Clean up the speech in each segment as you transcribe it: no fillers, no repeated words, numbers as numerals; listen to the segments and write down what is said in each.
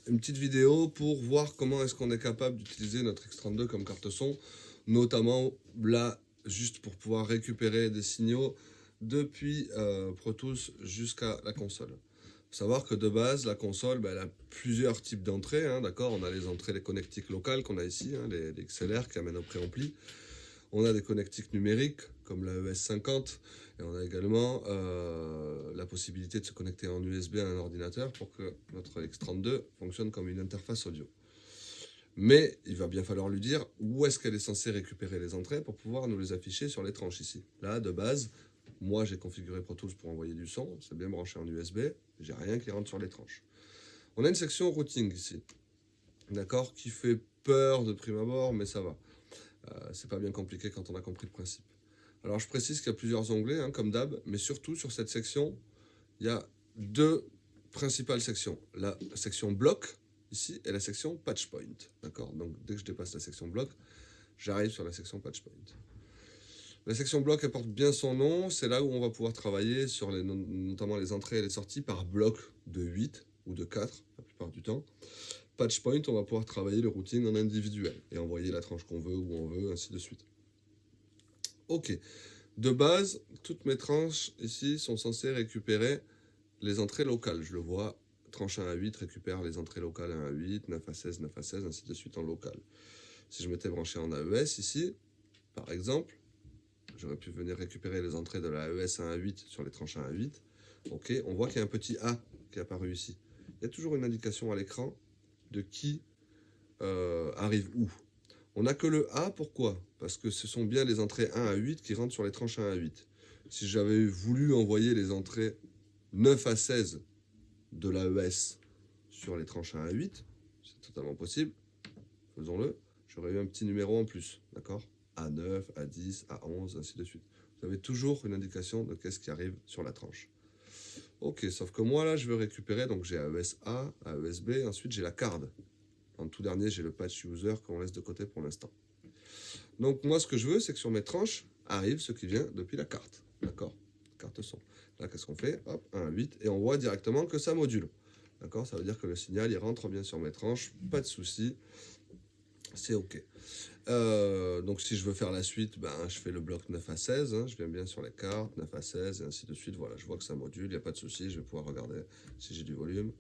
une petite vidéo pour voir comment est-ce qu'on est capable d'utiliser notre X32 comme carte son, notamment là, juste pour pouvoir récupérer des signaux depuis Pro Tools jusqu'à la console. Il faut savoir que de base, la console, elle a plusieurs types d'entrées, hein, d'accord. On a les entrées, les connectiques locales qu'on a ici, hein, les XLR qui amènent au préampli. On a des connectiques numériques comme la ES50 et on a également la possibilité de se connecter en USB à un ordinateur pour que notre X32 fonctionne comme une interface audio. Mais il va bien falloir lui dire où est-ce qu'elle est censée récupérer les entrées pour pouvoir nous les afficher sur les tranches ici. Là, de base, moi j'ai configuré Pro Tools pour envoyer du son, c'est bien branché en USB, j'ai rien qui rentre sur les tranches. On a une section routing ici, d'accord, qui fait peur de prime abord, mais ça va. C'est pas bien compliqué quand on a compris le principe. Alors je précise qu'il y a plusieurs onglets, hein, comme d'hab, mais surtout sur cette section, il y a deux principales sections. La section bloc, ici, et la section patch point. D'accord. Donc dès que je dépasse la section bloc, j'arrive sur la section patch point. La section bloc, elle porte bien son nom, c'est là où on va pouvoir travailler sur notamment les entrées et les sorties par bloc de 8 ou de 4, la plupart du temps. Patch point, on va pouvoir travailler le routing en individuel et envoyer la tranche qu'on veut, où on veut, ainsi de suite. Ok. De base, toutes mes tranches ici sont censées récupérer les entrées locales. Je le vois, tranche 1 à 8 récupère les entrées locales 1 à 8, 9 à 16, 9 à 16, ainsi de suite en local. Si je m'étais branché en AES ici, par exemple, j'aurais pu venir récupérer les entrées de la AES 1 à 8 sur les tranches 1 à 8. Ok, on voit qu'il y a un petit A qui est apparu ici. Il y a toujours une indication à l'écran de qui arrive où. On n'a que le A, pourquoi? Parce que ce sont bien les entrées 1 à 8 qui rentrent sur les tranches 1 à 8. Si j'avais voulu envoyer les entrées 9 à 16 de l'AES sur les tranches 1 à 8, c'est totalement possible, faisons-le, j'aurais eu un petit numéro en plus, d'accord? A9, A10, A11, ainsi de suite. Vous avez toujours une indication de qu'est-ce qui arrive sur la tranche. Ok, sauf que moi là, je veux récupérer, donc j'ai AES A, AES B, ensuite j'ai la card. En tout dernier, j'ai le patch user qu'on laisse de côté pour l'instant. Donc moi, ce que je veux, c'est que sur mes tranches arrive ce qui vient depuis la carte. D'accord? Carte son. Là, qu'est-ce qu'on fait? Hop, 1 à 8. Et on voit directement que ça module. D'accord? Ça veut dire que le signal, il rentre bien sur mes tranches. Pas de souci. C'est OK. Donc si je veux faire la suite, je fais le bloc 9 à 16. Hein, je viens bien sur les cartes, 9 à 16, et ainsi de suite. Voilà, je vois que ça module. Il n'y a pas de souci. Je vais pouvoir regarder si j'ai du volume.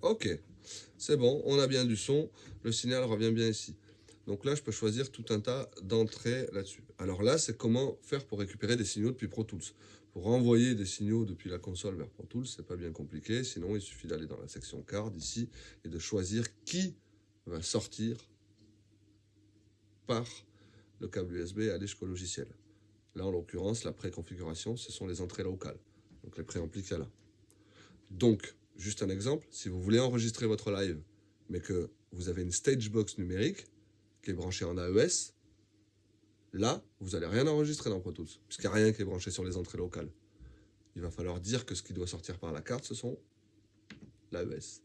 Ok, c'est bon, on a bien du son, le signal revient bien ici. Donc là, je peux choisir tout un tas d'entrées là-dessus. Alors là, c'est comment faire pour récupérer des signaux depuis Pro Tools. Pour envoyer des signaux depuis la console vers Pro Tools, c'est pas bien compliqué. Sinon, il suffit d'aller dans la section card ici et de choisir qui va sortir par le câble USB et aller jusqu'au logiciel. Là, en l'occurrence, la préconfiguration, ce sont les entrées locales, donc les préamplis qu'il y a là. Donc, juste un exemple, si vous voulez enregistrer votre live, mais que vous avez une stage box numérique qui est branchée en AES, là, vous n'allez rien enregistrer dans Pro Tools, puisqu'il n'y a rien qui est branché sur les entrées locales. Il va falloir dire que ce qui doit sortir par la carte, ce sont l'AES,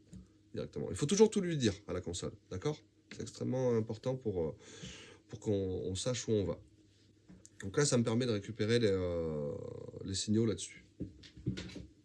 directement. Il faut toujours tout lui dire à la console, d'accord? C'est extrêmement important pour qu'on sache où on va. Donc là, ça me permet de récupérer les signaux là-dessus.